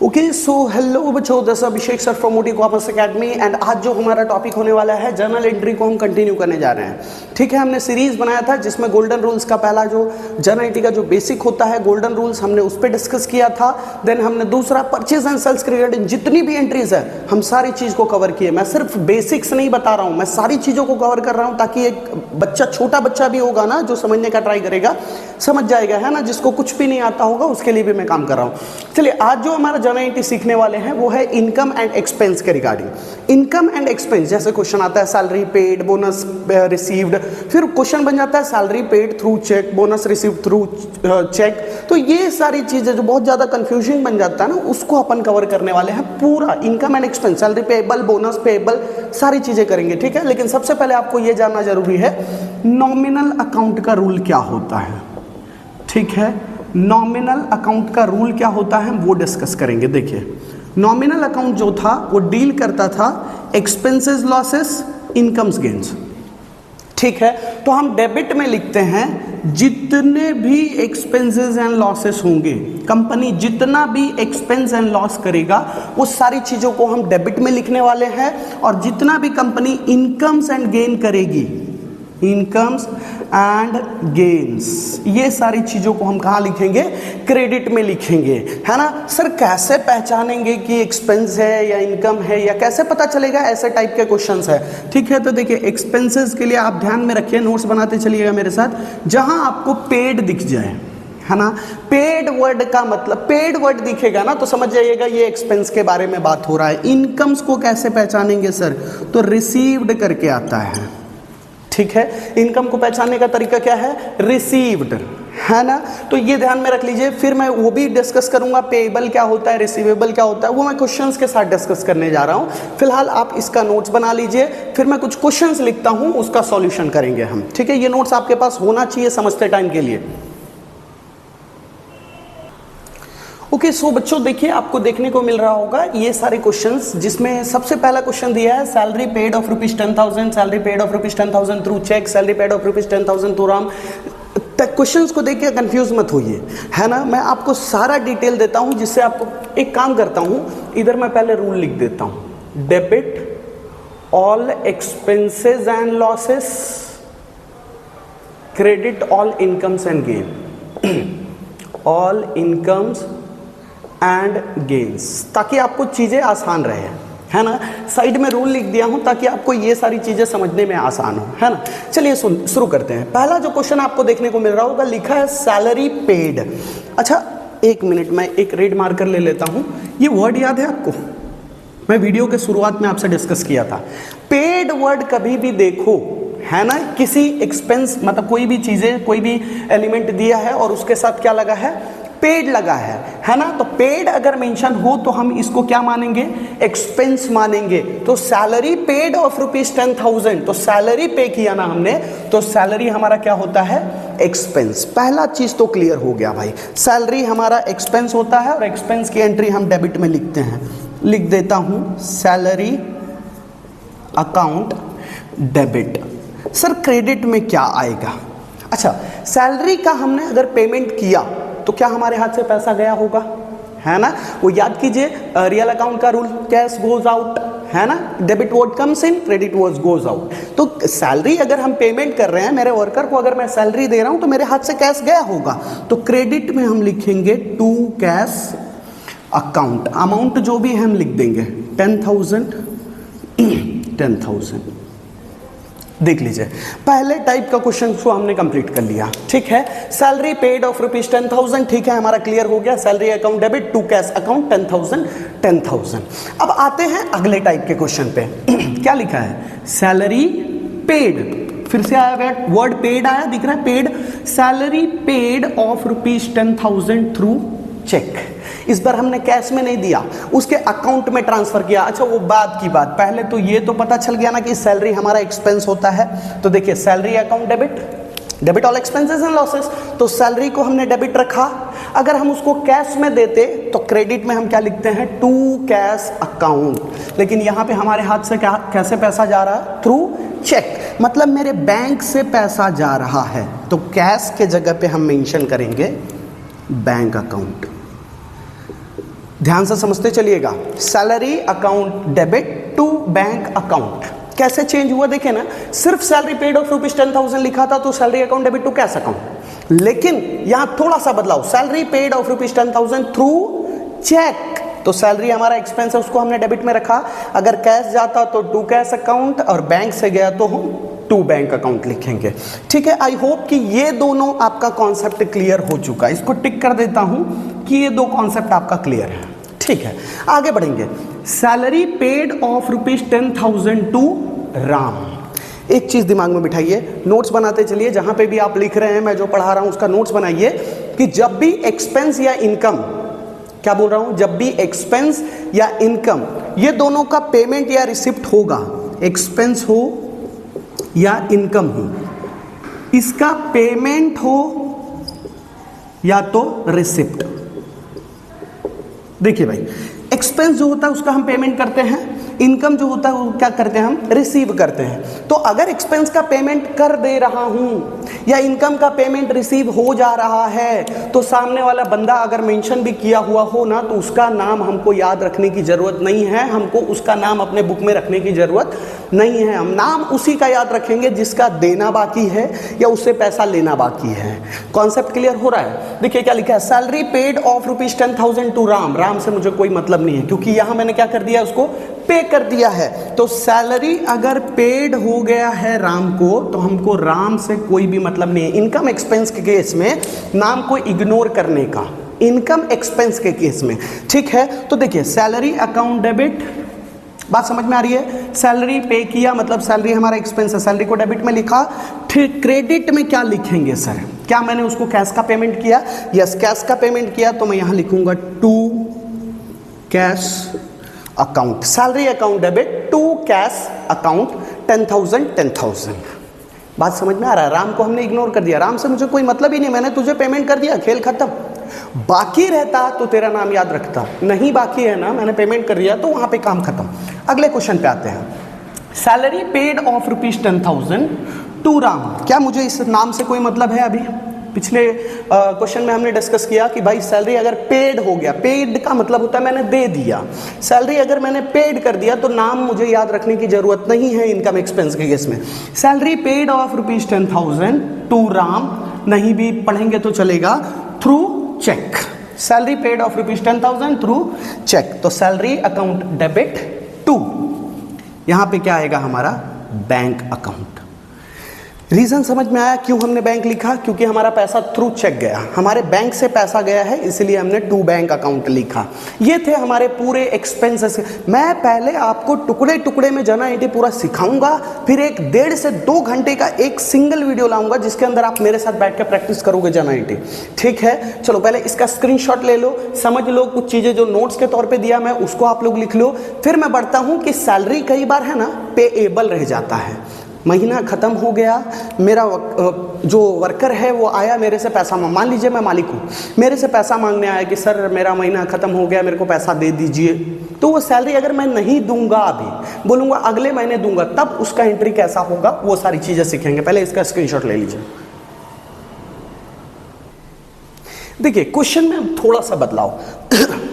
Okay so hello बच्चों, this Abhishek sir from मोटी commerce academy and आज जो हमारा टॉपिक होने वाला है जर्नल एंट्री को हम कंटिन्यू करने जा रहे हैं। ठीक है, हमने सीरीज बनाया था जिसमें गोल्डन रूल्स का पहला जो जर्नल एंट्री का जो बेसिक होता है गोल्डन रूल्स हमने उस पर डिस्कस किया था। देन हमने दूसरा परचेज एंड सेल्स के रिगार्डिंग जितनी भी एंट्रीज है हम सारी चीज को कवर किए। मैं सिर्फ बेसिक्स नहीं बता रहा हूँ, मैं सारी चीजों को कवर कर रहा हूँ ताकि एक बच्चा, छोटा बच्चा भी होगा ना जो समझने का ट्राई करेगा, समझ जाएगा, है ना। जिसको कुछ भी नहीं आता होगा उसके लिए भी मैं काम कर रहा हूँ। चलिए, आज जो हमारा जर्नल एंट्री सीखने वाले हैं वो है इनकम एंड एक्सपेंस के रिगार्डिंग। इनकम एंड एक्सपेंस जैसे क्वेश्चन आता है सैलरी पेड, बोनस रिसीव्ड, फिर क्वेश्चन बन जाता है salary paid through cheque, bonus received through cheque. तो ये सारी चीजें जो बहुत ज्यादा कंफ्यूजिंग बन जाता है ना, उसको अपन कवर करने वाले हैं। पूरा income and expense, salary payable, bonus payable, सारी चीजें करेंगे। ठीक है, लेकिन सबसे पहले आपको ये जानना जरूरी है नॉमिनल अकाउंट का रूल क्या होता है। ठीक है, नॉमिनल अकाउंट का रूल क्या होता है वो डिस्कस करेंगे। देखिए, नॉमिनल अकाउंट जो था वो डील करता था एक्सपेंसेस लॉसेस, इनकम्स गेन्स। ठीक है, तो हम डेबिट में लिखते हैं जितने भी एक्सपेंसेस एंड लॉसेस होंगे, कंपनी जितना भी एक्सपेंस एंड लॉस करेगा वो सारी चीजों को हम डेबिट में लिखने वाले हैं। और जितना भी कंपनी इनकम्स एंड गेन करेगी, इनकम्स एंड गेन्स, ये सारी चीजों को हम कहाँ लिखेंगे? क्रेडिट में लिखेंगे, है ना। सर कैसे पहचानेंगे कि एक्सपेंस है या इनकम है, या कैसे पता चलेगा? ऐसे टाइप के क्वेश्चंस है। ठीक है, तो देखिए एक्सपेंसेस के लिए आप ध्यान में रखिए, नोट्स बनाते चलिएगा मेरे साथ। जहां आपको पेड दिख जाए, है ना, पेड वर्ड का मतलब, पेड वर्ड दिखेगा ना तो समझ जाइएगा ये एक्सपेंस के बारे में बात हो रहा है। इनकम्स को कैसे पहचानेंगे सर? तो रिसीव्ड करके आता है। ठीक है, इनकम को पहचानने का तरीका क्या है? रिसीव्ड, है ना। तो ये ध्यान में रख लीजिए। फिर मैं वो भी डिस्कस करूंगा, पेएबल क्या होता है, रिसीवेबल क्या होता है, वो मैं क्वेश्चंस के साथ डिस्कस करने जा रहा हूं। फिलहाल आप इसका नोट्स बना लीजिए, फिर मैं कुछ क्वेश्चंस लिखता हूं, उसका सॉल्यूशन करेंगे हम। ठीक है, ये नोट्स आपके पास होना चाहिए समझते टाइम के लिए। ओके सो बच्चों देखिए, आपको देखने को मिल रहा होगा ये सारे क्वेश्चंस, जिसमें सबसे पहला क्वेश्चन दिया है salary paid of ₹10,000, salary paid of ₹10,000 through cheque, salary paid of ₹10,000 through Ram. Questions को देख के कंफ्यूज मत होइए, है ना। मैं आपको सारा डिटेल देता हूं, जिससे आपको एक काम करता हूं, इधर मैं पहले रूल लिख देता हूं, debit all expenses and losses, credit all incomes and gain, all incomes and gains, ताकि आपको चीजें आसान रहे, है ना। साइड में रूल लिख दिया हूं ताकि आपको ये सारी चीजें समझने में आसान हो, है ना। चलिए शुरू करते हैं। पहला जो क्वेश्चन आपको देखने को मिल रहा होगा, लिखा है सैलरी पेड। अच्छा एक मिनट, मैं एक रेड मार्कर ले लेता हूं। ये वर्ड याद है आपको? मैं वीडियो के शुरुआत में आपसे डिस्कस किया था। पेड वर्ड कभी भी देखो, है ना, किसी एक्सपेंस मतलब कोई भी चीजें, कोई भी एलिमेंट दिया है और उसके साथ क्या लगा है? पेड लगा है ना। तो पेड अगर मेंशन हो तो हम इसको क्या मानेंगे? एक्सपेंस मानेंगे। तो सैलरी पेड ऑफ ₹10,000, तो सैलरी पे किया ना हमने, तो सैलरी हमारा क्या होता है? एक्सपेंस। पहला चीज तो क्लियर हो गया भाई, सैलरी हमारा एक्सपेंस होता है और एक्सपेंस की एंट्री हम डेबिट में लिखते हैं। लिख देता हूं salary account debit. Sir credit में क्या आएगा? अच्छा, सैलरी का हमने अगर पेमेंट किया तो क्या हमारे हाथ से पैसा गया होगा? है ना, वो याद कीजिए, रियल अकाउंट का रूल, कैश गोज आउट, है ना, debit word comes in, credit word goes out. तो सैलरी अगर हम पेमेंट कर रहे हैं, मेरे वर्कर को अगर मैं सैलरी दे रहा हूं तो मेरे हाथ से कैश गया होगा। तो क्रेडिट में हम लिखेंगे टू कैश अकाउंट, अमाउंट जो भी हम लिख देंगे 10,000 10,000। देख लीजिए, पहले टाइप का क्वेश्चन को हमने कंप्लीट कर लिया। ठीक है, सैलरी पेड ऑफ ₹10,000, ठीक है, हमारा क्लियर हो गया। Salary account debit, to cash account 10,000। अब आते हैं अगले टाइप के क्वेश्चन पे। क्या लिखा है? सैलरी पेड, फिर से आया वर्ड पेड, आया दिख रहा है paid. Salary paid of ₹10,000 through cheque. इस बार हमने कैश में नहीं दिया, उसके अकाउंट में ट्रांसफर किया। अच्छा वो बाद की बात, पहले तो ये तो पता चल गया ना कि सैलरी हमारा एक्सपेंस होता है। तो देखिए salary account debit, debit all expenses and losses, तो सैलरी को हमने डेबिट रखा। अगर हम उसको कैश में देते तो क्रेडिट में हम क्या लिखते हैं? To cash account. लेकिन यहाँ पे हमारे हाथ से क्या, कैसे पैसा जा रहा है? थ्रू चेक, मतलब मेरे बैंक से पैसा जा रहा है। तो कैश के जगह पे हम मेंशन करेंगे बैंक अकाउंट। ध्यान से समझते चलिएगा। Salary account debit to bank account कैसे चेंज हुआ देखे ना, सिर्फ सैलरी पेड ऑफ ₹10,000 लिखा था तो salary account debit to cash account, लेकिन यहां थोड़ा सा बदलाव, salary paid of ₹10,000 through cheque, तो सैलरी हमारा एक्सपेंस है उसको हमने डेबिट में रखा, अगर कैश जाता तो टू कैश अकाउंट और बैंक से गया तो हम टू बैंक अकाउंट लिखेंगे। ठीक है, आई होप कि ये दोनों आपका कॉन्सेप्ट क्लियर हो चुका है। इसको टिक कर देता हूं कि ये दो कॉन्सेप्ट आपका क्लियर है। ठीक है, आगे बढ़ेंगे। Salary paid of ₹10,000 to Ram. एक चीज दिमाग में बिठाइए, नोट्स बनाते चलिए, जहां पे भी आप लिख रहे हैं मैं जो पढ़ा रहा हूं उसका नोट्स बनाइए कि जब भी एक्सपेंस या इनकम, क्या बोल रहा हूं, जब भी एक्सपेंस या इनकम ये दोनों का पेमेंट या रिसिप्ट होगा, एक्सपेंस हो या इनकम हो, इसका पेमेंट हो या तो रिसिप्ट। देखिए भाई, एक्सपेंस जो होता है उसका हम पेमेंट करते हैं, इनकम जो होता है वो क्या करते हैं, हम रिसीव करते हैं। तो अगर एक्सपेंस का पेमेंट कर दे रहा हूं या इनकम का पेमेंट रिसीव हो जा रहा है तो सामने वाला बंदा अगर मेंशन भी किया हुआ हो ना तो उसका नाम हमको याद रखने की जरूरत नहीं है, हमको उसका नाम अपने बुक में रखने की जरूरत नहीं है। हम नाम उसी का याद रखेंगे जिसका देना बाकी है या उससे पैसा लेना बाकी है। कॉन्सेप्ट क्लियर हो रहा है? देखिए क्या लिखा है, salary paid of ₹10,000 to Ram. Ram से मुझे कोई मतलब नहीं है क्योंकि यहां मैंने क्या कर दिया, उसको पे कर दिया है। तो सैलरी अगर पेड हो गया है राम को तो हमको राम से कोई भी मतलब नहीं है। इनकम एक्सपेंस के केस में नाम को इग्नोर करने का, इनकम एक्सपेंस के केस में। ठीक है, तो देखिए सैलरी अकाउंट डेबिट, बात समझ में आ रही है? सैलरी पे किया मतलब सैलरी हमारा एक्सपेंस है, सैलरी को डेबिट में लिखा। ठीक, क्रेडिट में क्या लिखेंगे सर? क्या मैंने उसको कैश का पेमेंट किया? यस, कैश का पेमेंट किया तो मैं यहां लिखूंगा to cash account, salary account debit to cash account 10,000। बात समझ में आ रहा है? राम को हमने इग्नोर कर दिया, राम से मुझे कोई मतलब ही नहीं, मैंने तुझे पेमेंट कर दिया, खेल खत्म। बाकी रहता तो तेरा नाम याद रखता, नहीं बाकी है ना, मैंने पेमेंट कर दिया तो वहां पे काम खत्म। अगले क्वेश्चन पे आते हैं। Salary paid of ₹10,000 to Ram. क्या मुझे इस नाम से कोई मतलब है? अभी पिछले क्वेश्चन में हमने डिस्कस किया कि भाई सैलरी अगर पेड हो गया, पेड का मतलब होता है मैंने दे दिया, सैलरी अगर मैंने पेड कर दिया तो नाम मुझे याद रखने की जरूरत नहीं है इनकम एक्सपेंस के केस में। Salary paid of ₹10,000 to Ram नहीं भी पढ़ेंगे तो चलेगा, through cheque. Salary paid of ₹10,000 through cheque, तो सैलरी अकाउंट डेबिट टू, यहां पे क्या आएगा हमारा, बैंक अकाउंट। रीजन समझ में आया क्यों हमने बैंक लिखा? क्योंकि हमारा पैसा थ्रू चेक गया, हमारे बैंक से पैसा गया है, इसलिए हमने टू बैंक अकाउंट लिखा। ये थे हमारे पूरे एक्सपेंसेस। मैं पहले आपको टुकड़े टुकड़े में जर्नल एंट्री पूरा सिखाऊंगा, फिर 1.5 से 2 घंटे का एक सिंगल वीडियो लाऊंगा जिसके अंदर आप मेरे साथ बैठ कर प्रैक्टिस करोगे जर्नल एंट्री। ठीक है, चलो पहले इसका स्क्रीनशॉट ले लो, समझ लो, कुछ चीजें जो नोट्स के तौर पर दिया मैं उसको आप लोग लिख लो। फिर मैं बढ़ता हूं कि सैलरी कई बार है ना पेएबल रह जाता है, महीना खत्म हो गया, मेरा जो वर्कर है वो आया मेरे से पैसा, मान लीजिए मैं मालिक हूँ, मेरे से पैसा मांगने आया कि सर मेरा महीना खत्म हो गया, मेरे को पैसा दे दीजिए। तो वो सैलरी अगर मैं नहीं दूंगा, अभी बोलूँगा अगले महीने दूंगा, तब उसका एंट्री कैसा होगा वो सारी चीज़ें सीखेंगे। पहले इसका स्क्रीनशॉट ले लीजिए। देखिए क्वेश्चन में थोड़ा सा बदलाव।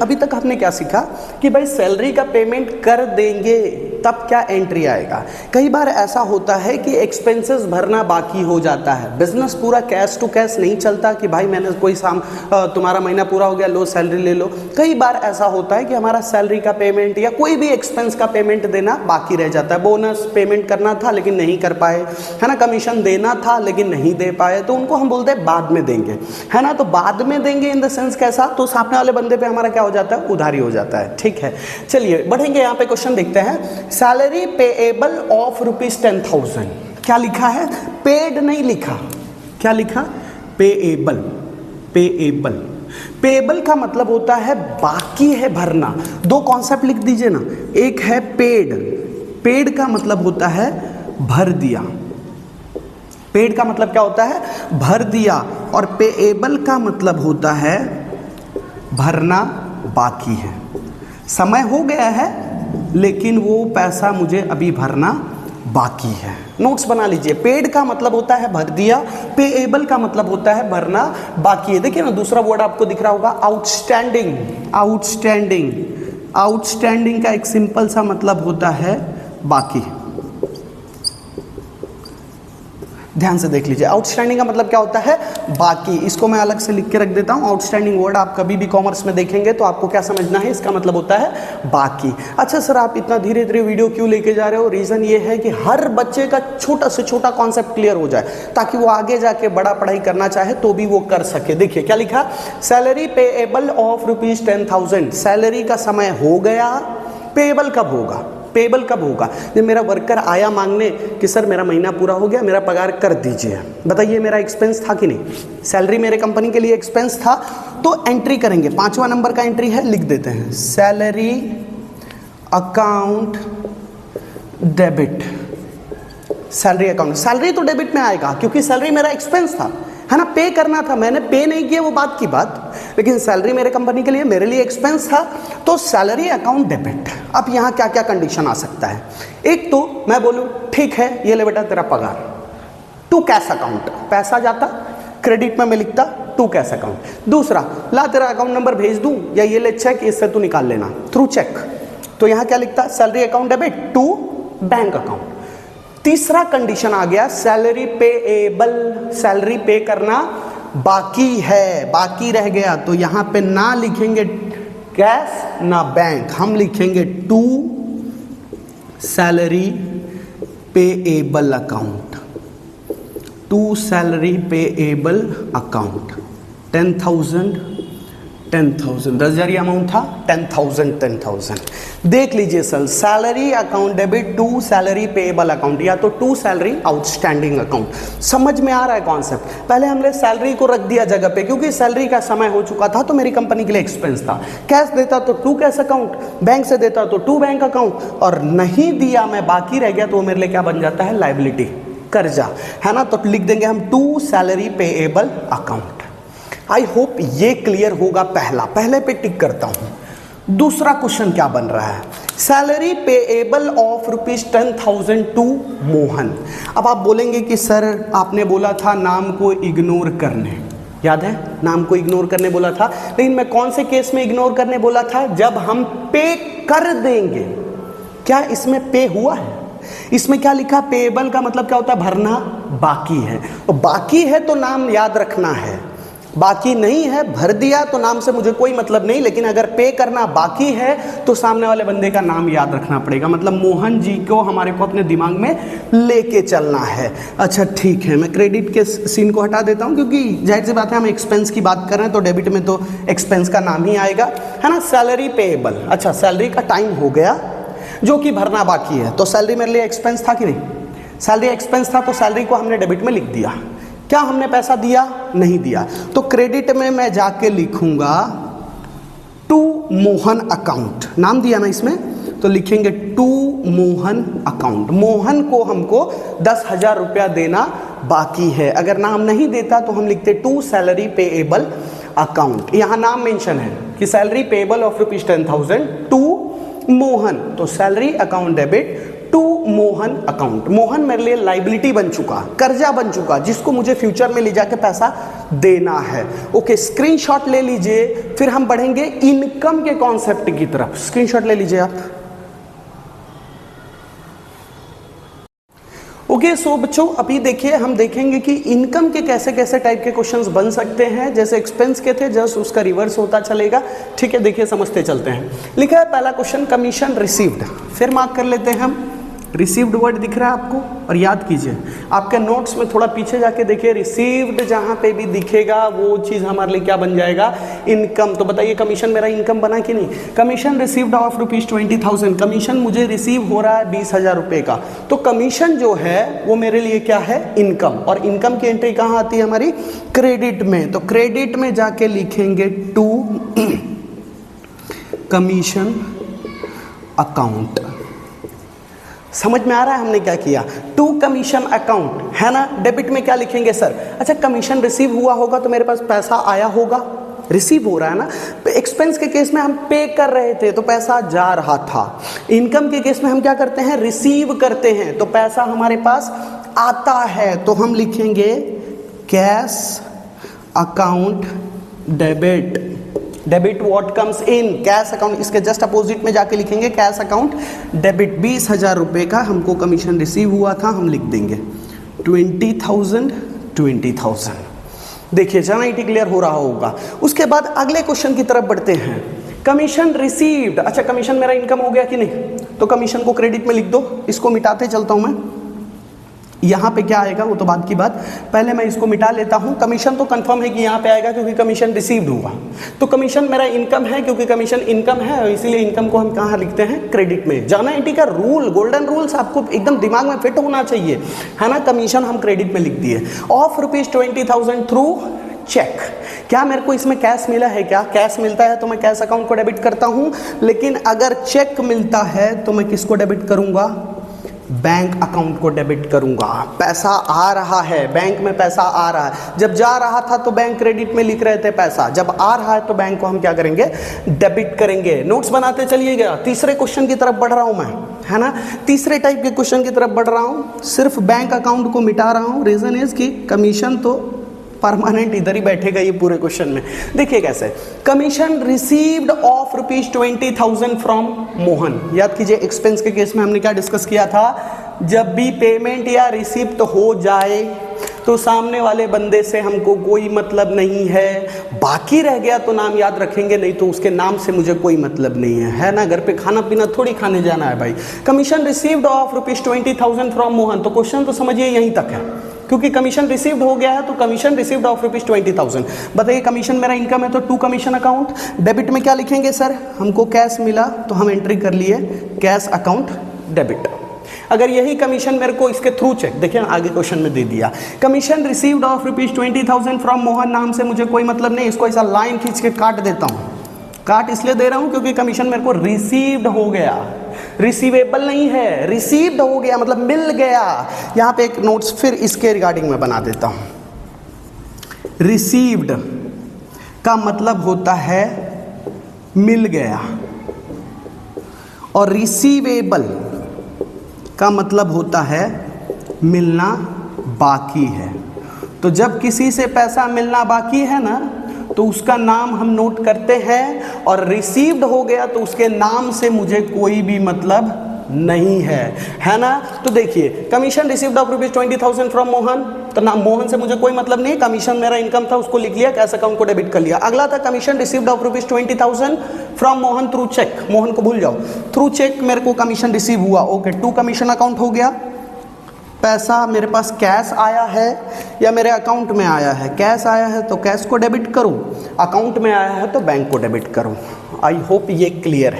अभी तक आपने क्या सीखा कि भाई सैलरी का पेमेंट कर देंगे तब क्या एंट्री आएगा। कई बार ऐसा होता है कि एक्सपेंसेस भरना बाकी हो जाता है, बिजनेस पूरा कैश टू कैश नहीं चलता कि भाई मैंने कोई तुम्हारा महीना पूरा हो गया, लो सैलरी ले लो। कई बार ऐसा होता है कि हमारा सैलरी का पेमेंट या कोई भी एक्सपेंस का पेमेंट देना बाकी रह जाता है। बोनस पेमेंट करना था लेकिन नहीं कर पाए, है ना, कमीशन देना था लेकिन नहीं दे पाए, तो उनको हम बोलते हैं बाद में देंगे, है ना। तो बाद में देंगे इन द सेंस कैसा, तो सामने वाले बंदे पे हमारा क्या हो जाता है, उधारी हो जाता है। ठीक है, चलिए बढ़ेंगे, यहाँ पे क्वेश्चन देखते हैं। सैलरी पेएबल ऑफ ₹10,000, क्या लिखा है, पेड नहीं लिखा, क्या लिखा, पेएबल। पेएबल, पेएबल का मतलब होता है बाकी है भरना। दो कॉन्सेप्ट लिख दीजिए ना, एक है पेड, पेड का मतलब होता है भर दिया, पेड का मतलब क्या होता है, भर दिया, और पेएबल का मतलब होता है भरना बाकी है, समय हो गया है लेकिन वो पैसा मुझे अभी भरना बाकी है। नोट्स बना लीजिए। पेड का मतलब होता है भर दिया, पेएबल का मतलब होता है भरना बाकी है। देखिए ना दूसरा वर्ड आपको दिख रहा होगा आउटस्टैंडिंग। आउटस्टैंडिंग, आउटस्टैंडिंग का एक सिंपल सा मतलब होता है बाकी। ध्यान से देख लीजिए, आउटस्टैंडिंग का मतलब क्या होता है बाकी। इसको मैं अलग से लिख के रख देता हूं। आउटस्टैंडिंग वर्ड आप कभी भी कॉमर्स में देखेंगे तो आपको क्या समझना है, इसका मतलब होता है बाकी। अच्छा सर आप इतना धीरे धीरे वीडियो क्यों लेके जा रहे हो? रीजन ये है कि हर बच्चे का छोटा से छोटा कॉन्सेप्ट क्लियर हो जाए, ताकि वो आगे जाके बड़ा पढ़ाई करना चाहे तो भी वो कर सके। देखिए क्या लिखा, सैलरी पेएबल ऑफ ₹10,000। सैलरी का समय हो गया, पेएबल कब होगा? पेबल कब होगा? जब मेरा वर्कर आया मांगने कि सर मेरा महीना पूरा हो गया, मेरा पगार कर दीजिए। बताइए मेरा एक्सपेंस था कि नहीं? सैलरी मेरे कंपनी के लिए एक्सपेंस था, तो एंट्री करेंगे। 5वां नंबर का एंट्री है, लिख देते हैं salary account debit. Salary account, salary तो डेबिट में आएगा क्योंकि सैलरी मेरा एक्सपेंस था, है ना, पे करना था, मैंने पे नहीं किया वो बात की बात, लेकिन सैलरी मेरे कंपनी के लिए, मेरे लिए एक्सपेंस था, तो सैलरी अकाउंट डेबिट। अब यहाँ क्या क्या कंडीशन आ सकता है? एक तो मैं बोलूँ ठीक है ये ले बेटा तेरा पगार, टू कैश अकाउंट, पैसा जाता क्रेडिट में मैं लिखता टू कैश अकाउंट। दूसरा, ला तेरा अकाउंट नंबर भेज दूं, या ये ले चेक, इससे तू निकाल लेना थ्रू चेक, तो यहाँ क्या लिखता salary account debit to bank account. तीसरा कंडीशन आ गया सैलरी पेएबल, सैलरी पे करना बाकी है, बाकी रह गया, तो यहां पे ना लिखेंगे कैश ना बैंक, हम लिखेंगे to salary payable account, to salary payable account. 10,000 10,000 amount था, 10,000। देख लीजिए sir, salary account debit to salary payable account, या तो टू सैलरी आउटस्टैंडिंग अकाउंट। समझ में आ रहा है कॉन्सेप्ट? पहले हमने सैलरी को रख दिया जगह पे क्योंकि सैलरी का समय हो चुका था, तो मेरी कंपनी के लिए एक्सपेंस था। कैश देता तो टू कैश अकाउंट, बैंक से देता तो टू बैंक अकाउंट, और नहीं दिया मैं बाकी रह गया तो मेरे लिए क्या बन जाता है, लायबिलिटी, कर्जा, है ना। तो लिख देंगे हम to salary payable account. I hope ये क्लियर होगा। पहले पे टिक करता हूं। दूसरा क्वेश्चन क्या बन रहा है, salary payable of ₹10,000 to Mohan. अब आप बोलेंगे कि सर आपने बोला था नाम को इग्नोर करने, याद है नाम को इग्नोर करने बोला था, लेकिन मैं कौन से केस में इग्नोर करने बोला था? जब हम पे कर देंगे। क्या इसमें पे हुआ है? इसमें क्या लिखा, पेएबल का मतलब क्या होता है, भरना बाकी है, तो बाकी है तो नाम याद रखना है, बाकी नहीं है भर दिया तो नाम से मुझे कोई मतलब नहीं, लेकिन अगर पे करना बाकी है तो सामने वाले बंदे का नाम याद रखना पड़ेगा, मतलब मोहन जी को हमारे को अपने दिमाग में लेके चलना है। अच्छा ठीक है, मैं क्रेडिट के सीन को हटा देता हूं क्योंकि जाहिर सी बात है हम एक्सपेंस की बात कर रहे हैं, तो डेबिट में तो एक्सपेंस का नाम ही आएगा, है ना। सैलरी पेएबल, अच्छा सैलरी का टाइम हो गया जो कि भरना बाकी है, तो सैलरी मेरे लिए एक्सपेंस था कि नहीं? सैलरी एक्सपेंस था, तो सैलरी को हमने डेबिट में लिख दिया। क्या हमने पैसा दिया? नहीं दिया, तो क्रेडिट में मैं जाके लिखूंगा टू मोहन अकाउंट, नाम दिया ना इसमें, तो लिखेंगे टू मोहन अकाउंट। मोहन को हमको 10,000 रुपया देना बाकी है। अगर नाम नहीं देता तो हम लिखते टू सैलरी पेएबल अकाउंट। यहां नाम मेंशन है कि salary payable of ₹10,000 to Mohan, तो salary account debit to Mohan account. Mohan मेरे लिए लाइबिलिटी बन चुका, कर्जा बन चुका, जिसको मुझे फ्यूचर में ले जाके पैसा देना है। ओके, स्क्रीनशॉट ले लीजिए, फिर हम बढ़ेंगे इनकम के कॉन्सेप्ट की तरफ। स्क्रीनशॉट ले लीजिए आप। ओके सो बच्चों अभी देखिए, हम देखेंगे कि इनकम के कैसे कैसे टाइप के क्वेश्चंस बन सकते हैं। जैसे एक्सपेंस के थे, जस्ट उसका रिवर्स होता चलेगा। ठीक है, देखिए समझते चलते हैं। लिखा है पहला क्वेश्चन, कमीशन रिसीव्ड। फिर मार्क कर लेते हैं हम, रिसीव्ड वर्ड दिख रहा है आपको, और याद कीजिए आपके नोट्स में थोड़ा पीछे जाके देखिए, रिसीव्ड जहां पे भी दिखेगा वो चीज हमारे लिए क्या बन जाएगा, इनकम। तो बताइए कमीशन मेरा इनकम बना कि नहीं? कमीशन रिसीव्ड ऑफ ₹20,000, कमीशन मुझे रिसीव हो रहा है 20,000 रुपए का, तो कमीशन जो है वो मेरे लिए क्या है, इनकम। और इनकम की एंट्री कहाँ आती है हमारी, क्रेडिट में। तो क्रेडिट में जाके लिखेंगे टू कमीशन अकाउंट। समझ में आ रहा है हमने क्या किया, टू कमीशन अकाउंट, है ना। डेबिट में क्या लिखेंगे सर? अच्छा कमीशन रिसीव हुआ होगा तो मेरे पास पैसा आया होगा, रिसीव हो रहा है ना। एक्सपेंस के केस में हम पे कर रहे थे तो पैसा जा रहा था। इनकम के केस में हम क्या करते हैं, रिसीव करते हैं, तो पैसा हमारे पास आता है, तो हम लिखेंगे cash account debit. Debit what comes in cash account, इसके जस्ट अपोजिट में जाके लिखेंगे कैश अकाउंट डेबिट। 20,000 रुपये का हमको कमीशन रिसीव हुआ था, हम लिख देंगे 20,000 20,000। देखिए जनरल क्लियर हो रहा होगा। उसके बाद अगले क्वेश्चन की तरफ बढ़ते हैं। कमीशन रिसीव्ड, अच्छा कमीशन मेरा इनकम हो गया कि नहीं, तो कमीशन को क्रेडिट में लिख दो। इसको मिटाते चलता हूं मैं, यहाँ पे क्या आएगा वो तो बाद की बात, पहले मैं इसको मिटा लेता हूँ। कमीशन तो कंफर्म है कि यहाँ पे आएगा क्योंकि कमीशन रिसीव्ड हुआ, तो कमीशन मेरा इनकम है क्योंकि कमीशन इनकम है, इसीलिए इनकम को हम कहाँ लिखते हैं, क्रेडिट में। जर्नल एंट्री का रूल, गोल्डन रूल्स आपको एकदम दिमाग में फिट होना चाहिए, है ना। कमीशन हम क्रेडिट में लिख दिए। Of ₹20,000 through cheque. क्या मेरे को इसमें कैश मिला है क्या, कैश मिलता है तो मैं कैश अकाउंट को डेबिट करता हूँ, लेकिन अगर चेक मिलता है तो मैं किसको डेबिट करूँगा, बैंक अकाउंट को डेबिट करूंगा। पैसा आ रहा है, बैंक में पैसा आ रहा है। जब जा रहा था तो बैंक क्रेडिट में लिख रहे थे पैसा, जब आ रहा है तो बैंक को हम क्या करेंगे, डेबिट करेंगे। नोट्स बनाते चलिएगा। तीसरे क्वेश्चन की तरफ बढ़ रहा हूं मैं, है ना। तीसरे टाइप के क्वेश्चन की तरफ बढ़ रहा हूं, सिर्फ बैंक अकाउंट को मिटा रहा हूं। रीजन इज कि कमीशन तो परमानेंट इधर ही बैठेगा ये पूरे क्वेश्चन में। देखिए कैसे, commission received of ₹20,000 from Mohan. याद कीजिए एक्सपेंस के केस में हमने क्या डिस्कस किया था, जब भी पेमेंट या रिसिप्ट हो जाए तो सामने वाले बंदे से हमको कोई मतलब नहीं है, बाकी रह गया तो नाम याद रखेंगे, नहीं तो उसके नाम से मुझे कोई मतलब नहीं है ना। घर पे खाना पीना थोड़ी खाने जाना है भाई। Commission received of ₹20,000 from Mohan, तो क्वेश्चन तो समझिए यहीं तक है, क्योंकि कमीशन रिसीव्ड हो गया है तो कमीशन रिसीव्ड ऑफ ₹20,000। बताइए कमीशन मेरा इनकम है तो टू कमीशन अकाउंट। डेबिट में क्या लिखेंगे सर, हमको कैश मिला तो हम एंट्री कर लिए कैश अकाउंट डेबिट। अगर यही कमीशन मेरे को इसके थ्रू चेक, देखिए आगे क्वेश्चन में दे दिया, commission received of ₹20,000 from Mohan, नाम से मुझे कोई मतलब नहीं, इसको ऐसा लाइन खींच के काट देता हूँ। काट इसलिए दे रहा हूँ क्योंकि कमीशन मेरे को रिसीव्ड हो गया, रिसीवेबल नहीं है, रिसीव्ड हो गया मतलब मिल गया। यहाँ पे एक नोट्स फिर इसके रिगार्डिंग में बना देता हूँ। रिसीव्ड का मतलब होता है मिल गया, और रिसीवेबल का मतलब होता है मिलना बाकी है। तो जब किसी से पैसा मिलना बाकी है ना, तो उसका नाम हम नोट करते हैं, और रिसीव्ड हो गया तो उसके नाम से मुझे कोई भी मतलब नहीं है ना। तो देखिए commission received of ₹20,000 from Mohan, तो नाम मोहन से मुझे कोई मतलब नहीं, कमीशन मेरा इनकम था उसको लिख लिया, कैश अकाउंट को डेबिट कर लिया। अगला था commission received of ₹20,000 from Mohan through cheque. Mohan को भूल जाओ, थ्रू चेक मेरे को कमीशन रिसीव हुआ, ओके टू कमीशन अकाउंट हो गया। पैसा मेरे पास कैश आया है या मेरे अकाउंट में आया है, कैश आया है तो कैश को डेबिट करूं, अकाउंट में आया है तो बैंक को डेबिट करूं। आई होप ये क्लियर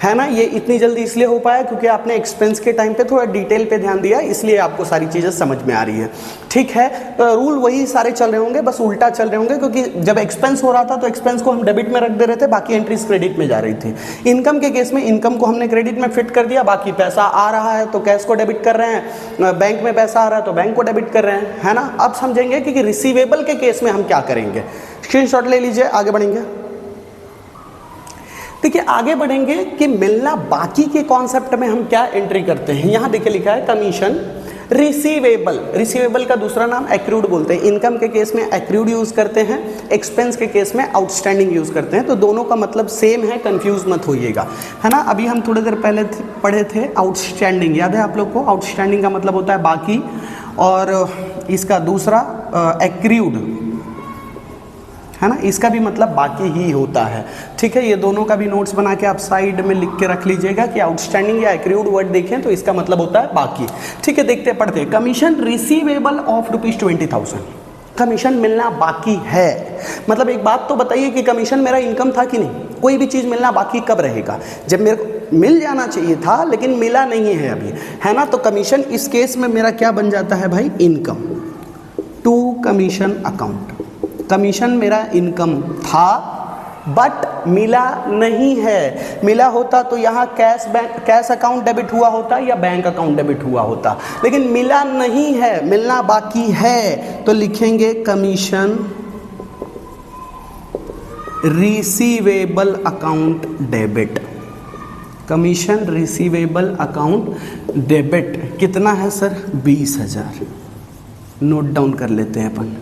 है ना। ये इतनी जल्दी इसलिए हो पाया क्योंकि आपने एक्सपेंस के टाइम पे थोड़ा डिटेल पे ध्यान दिया, इसलिए आपको सारी चीज़ें समझ में आ रही है। ठीक है, रूल वही सारे चल रहे होंगे, बस उल्टा चल रहे होंगे, क्योंकि जब एक्सपेंस हो रहा था तो एक्सपेंस को हम डेबिट में रख दे रहे थे, बाकी एंट्रीज क्रेडिट में जा रही थी। इनकम के केस में इनकम को हमने क्रेडिट में फिट कर दिया, बाकी पैसा आ रहा है तो कैश को डेबिट कर रहे हैं, बैंक में पैसा आ रहा है तो बैंक को डेबिट कर रहे हैं, है ना। अब समझेंगे कि रिसीवेबल के केस में हम क्या करेंगे। स्क्रीनशॉट ले लीजिए, आगे बढ़ेंगे। देखिए आगे बढ़ेंगे कि मिलना बाकी के कॉन्सेप्ट में हम क्या एंट्री करते हैं। यहां देखिए लिखा है कमीशन रिसीवेबल। रिसीवेबल का दूसरा नाम एक्रूड बोलते हैं। इनकम के केस में एक्रूड यूज करते हैं, एक्सपेंस के केस में आउटस्टैंडिंग यूज करते हैं, तो दोनों का मतलब सेम है, कंफ्यूज मत होइएगा, है ना। अभी हम थोड़ी देर पहले पढ़े थे आउटस्टैंडिंग, याद है आप लोग को। आउटस्टैंडिंग का मतलब होता है बाकी, और इसका दूसरा एक्रूड, है ना, इसका भी मतलब बाकी ही होता है। ठीक है, ये दोनों का भी नोट्स बना के आप साइड में लिख के रख लीजिएगा कि आउटस्टैंडिंग या एक्रूड वर्ड देखें तो इसका मतलब होता है बाकी। ठीक है, देखते पढ़ते। कमीशन रिसीवेबल ऑफ ₹20,000, कमीशन मिलना बाकी है। मतलब एक बात तो बताइए कि कमीशन मेरा इनकम था कि नहीं। कोई भी चीज़ मिलना बाकी कब रहेगा, जब मेरे को मिल जाना चाहिए था लेकिन मिला नहीं है अभी, है ना। तो कमीशन इस केस में मेरा क्या बन जाता है भाई, income to commission account. Commission मेरा इनकम था बट मिला नहीं है। मिला होता तो यहाँ कैश अकाउंट डेबिट हुआ होता या बैंक अकाउंट डेबिट हुआ होता, लेकिन मिला नहीं है, मिलना बाकी है, तो लिखेंगे commission receivable account debit. Commission receivable account debit कितना है सर? 20,000। नोट डाउन कर लेते हैं अपन।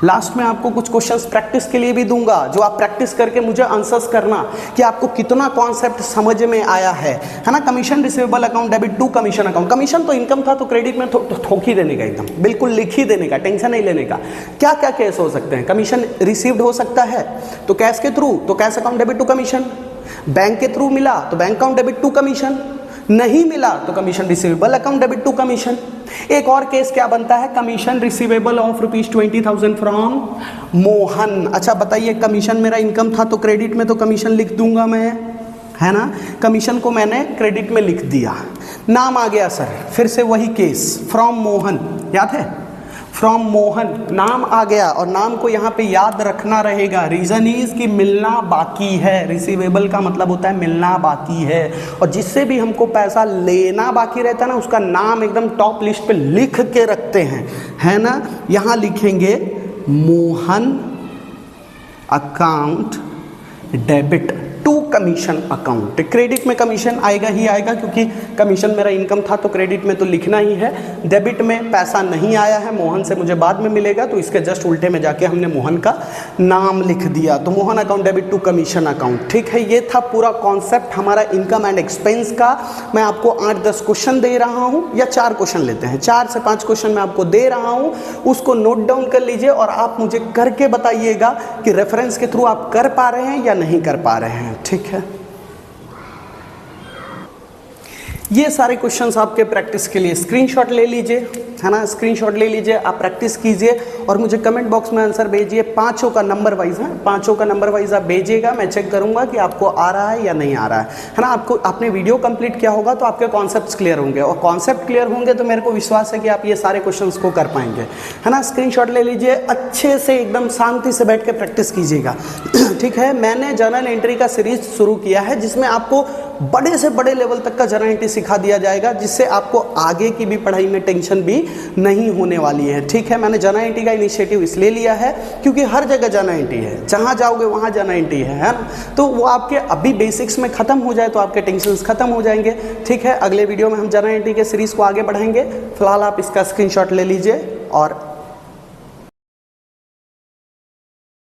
लास्ट में आपको कुछ क्वेश्चंस प्रैक्टिस के लिए भी दूंगा, जो आप प्रैक्टिस करके मुझे आंसर्स करना कि आपको कितना कॉन्सेप्ट समझ में आया है ना। Commission receivable account debit to commission account. Commission तो इनकम था तो क्रेडिट में ठोक ही देने का, एकदम बिल्कुल लिख ही देने का, टेंशन नहीं लेने का। क्या क्या केस हो सकते हैं? कमीशन रिसीव्ड हो सकता है तो कैश के थ्रू, तो cash account debit to commission. Bank के थ्रू मिला तो bank account debit to commission. नहीं मिला तो commission receivable account debit to commission. एक और केस क्या बनता है? Commission receivable of ₹20,000 from Mohan. अच्छा बताइए, कमीशन मेरा इनकम था तो क्रेडिट में तो कमीशन लिख दूंगा मैं, है ना। कमीशन को मैंने क्रेडिट में लिख दिया, नाम आ गया सर, फिर से वही केस, फ्रॉम मोहन, याद है? फ्रॉम मोहन नाम आ गया और नाम को यहाँ पे याद रखना रहेगा। रीजन इज कि मिलना बाकी है। रिसीवेबल का मतलब होता है मिलना बाकी है, और जिससे भी हमको पैसा लेना बाकी रहता है ना, उसका नाम एकदम टॉप लिस्ट पे लिख के रखते हैं, है ना। यहाँ लिखेंगे Mohan account debit to commission account. Credit में कमीशन आएगा ही आएगा, क्योंकि कमीशन मेरा इनकम था तो क्रेडिट में तो लिखना ही है। डेबिट में पैसा नहीं आया है, मोहन से मुझे बाद में मिलेगा, तो इसके जस्ट उल्टे में जाके हमने मोहन का नाम लिख दिया, तो Mohan account debit to commission account. ठीक है, ये था पूरा कॉन्सेप्ट हमारा इनकम एंड एक्सपेंस का। मैं आपको 8-10 क्वेश्चन दे रहा हूँ, या 4 क्वेश्चन लेते हैं, 4 से 5 क्वेश्चन मैं आपको दे रहा हूँ, उसको नोट डाउन कर लीजिए और आप मुझे करके बताइएगा कि रेफरेंस के थ्रू आप कर पा रहे हैं या नहीं कर पा रहे हैं। ठीक है, ये सारे क्वेश्चंस आपके प्रैक्टिस के लिए स्क्रीनशॉट ले लीजिए, है ना। स्क्रीनशॉट ले लीजिए, आप प्रैक्टिस कीजिए और मुझे कमेंट बॉक्स में आंसर भेजिए। 5 का नंबर वाइज है, 5 का नंबर वाइज आप भेजिएगा, मैं चेक करूंगा कि आपको आ रहा है या नहीं आ रहा है ना। आपको आपने वीडियो कंप्लीट किया होगा तो आपके कॉन्सेप्ट्स क्लियर होंगे, और कॉन्सेप्ट क्लियर होंगे तो मेरे को विश्वास है कि आप ये सारे क्वेश्चंस को कर पाएंगे, है ना। स्क्रीनशॉट ले लीजिए, अच्छे से एकदम शांति से बैठ के प्रैक्टिस कीजिएगा। ठीक है, मैंने जर्नल एंट्री का सीरीज शुरू किया है, जिसमें आपको बड़े से बड़े लेवल तक का जर्नल एंट्री सिखा दिया जाएगा, जिससे आपको आगे की भी पढ़ाई में टेंशन भी नहीं होने वाली है। ठीक है, मैंने जर्नल एंट्री का इनिशिएटिव इसलिए लिया है क्योंकि हर जगह जर्नल एंट्री है, जहाँ जाओगे वहाँ जर्नल एंट्री है ना। तो वो आपके अभी बेसिक्स में खत्म हो जाए तो आपके टेंशन खत्म हो जाएंगे। ठीक है, अगले वीडियो में हम जर्नल एंट्री के सीरीज को आगे बढ़ाएंगे। फिलहाल आप इसका स्क्रीनशॉट ले लीजिए और